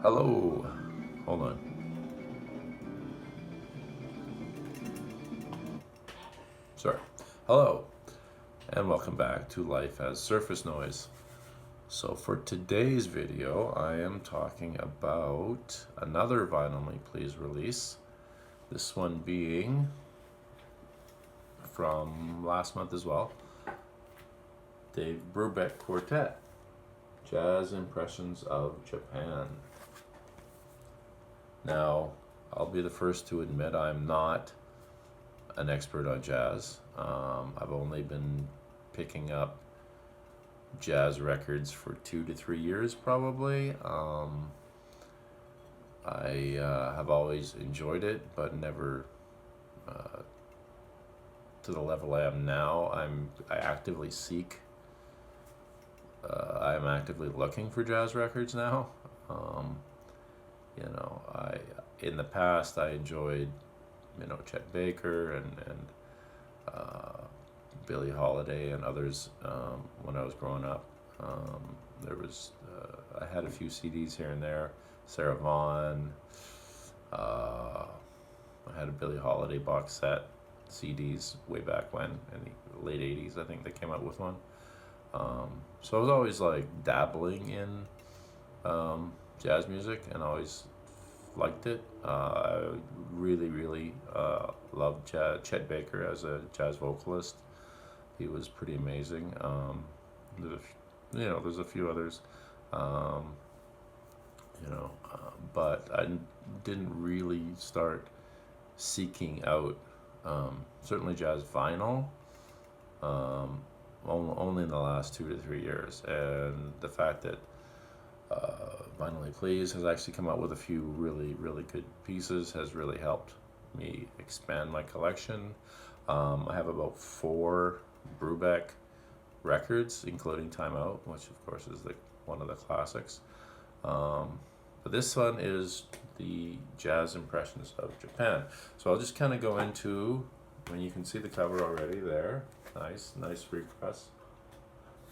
Hello. Hold on. Sorry. Hello, and welcome back to Life as Surface Noise. So for today's video, I am talking about another Vinyl Me Please release. This one being from last month as well. Dave Brubeck Quartet, Jazz Impressions of Japan. Now, I'll be the first to admit I'm not an expert on jazz. I've only been picking up jazz records for 2 to 3 years probably. I have always enjoyed it, but never to the level I am now. I actively seek. I am actively looking for jazz records now. In the past I enjoyed, Chet Baker and Billie Holiday and others when I was growing up. I had a few CDs here and there. Sarah Vaughan. I had a Billie Holiday box set CDs way back when, in the late 80s, I think they came out with one. So I was always like dabbling in jazz music and always liked it. I really loved Chet Baker as a jazz vocalist. He was pretty amazing. There's a few others, but I didn't really start seeking out certainly jazz vinyl only in the last 2 to 3 years, and the fact that Vinyl Please has actually come out with a few really good pieces has really helped me expand my collection. I have about 4 Brubeck records, including Time Out, which of course is one of the classics. But this one is the Jazz Impressions of Japan. So I'll just kind of go into, you can see the cover already there. Nice repress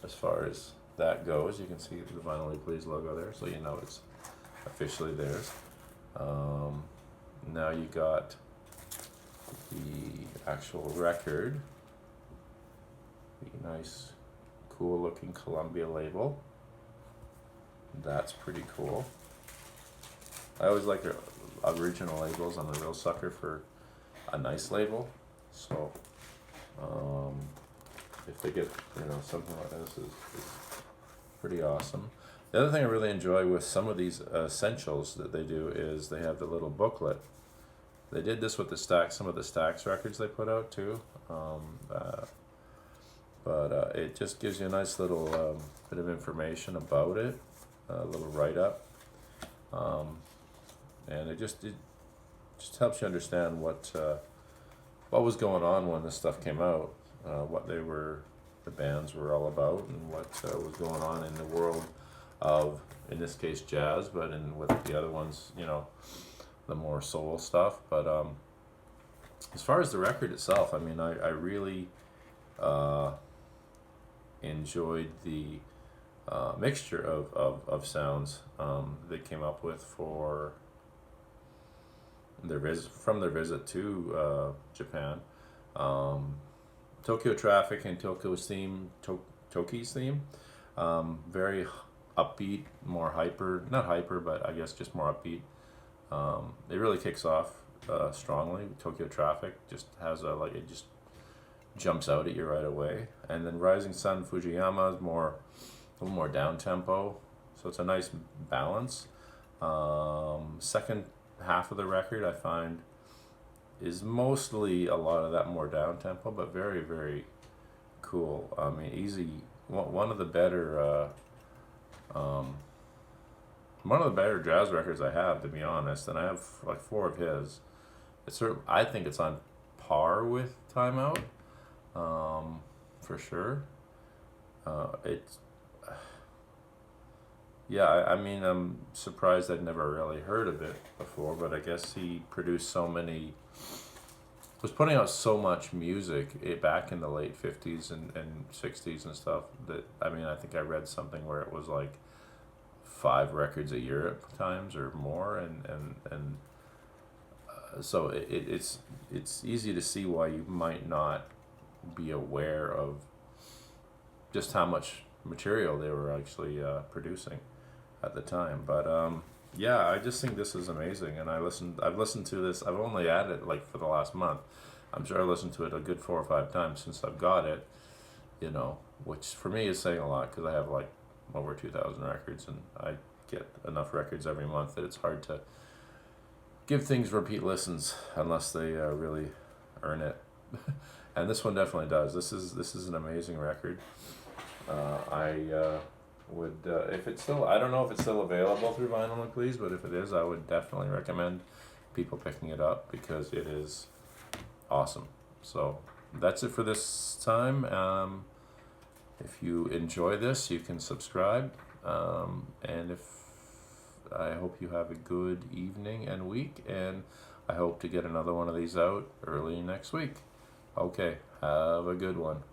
as far as that goes. You can see the Vinyl Please logo there, so it's officially theirs. Now you got the actual record, the nice cool looking Columbia label. That's pretty cool. I always like original labels. I'm a real sucker for a nice label, so if they get something like this is pretty awesome. The other thing I really enjoy with some of these essentials that they do is they have the little booklet. They did this with some of the Stax records they put out too. But it just gives you a nice little bit of information about it, a little write-up, and it just helps you understand what was going on when this stuff came out, what the bands were all about, and what was going on in the world of, in this case, jazz, but with the other ones, the more soul stuff. But as far as the record itself, I really enjoyed the mixture of sounds they came up with for their visit to Japan. Tokyo Traffic and Toki's theme, very upbeat, more not hyper, but I guess just more upbeat. It really kicks off strongly. Tokyo Traffic just has it just jumps out at you right away. And then Rising Sun Fujiyama is a little more down tempo, so it's a nice balance. Second half of the record I find is mostly a lot of that more down tempo, but very cool. One of the better jazz records I have, to be honest, and I have like 4 of his. I think it's on par with Time Out, for sure. I'm surprised I'd never really heard of it before, but I guess he was putting out so much music back in the late 50s and 60s and stuff that, I think I read something where it was like 5 records a year at times or more, and so it's easy to see why you might not be aware of just how much material they were actually producing at the time. But yeah, I just think this is amazing, and I've listened to this. I've only had it like for the last month. I'm sure I listened to it a good 4 or 5 times since I've got it. Which for me is saying a lot because I have like over 2,000 records, and I get enough records every month that it's hard to give things repeat listens unless they really earn it. And this one definitely does. This is an amazing record. I would, if it's still, I don't know if it's still available through vinylmeplease, but if it is, I would definitely recommend people picking it up because it is awesome. So that's it for this time. If you enjoy this, you can subscribe. And I hope you have a good evening and week, and I hope to get another one of these out early next week. Okay, have a good one.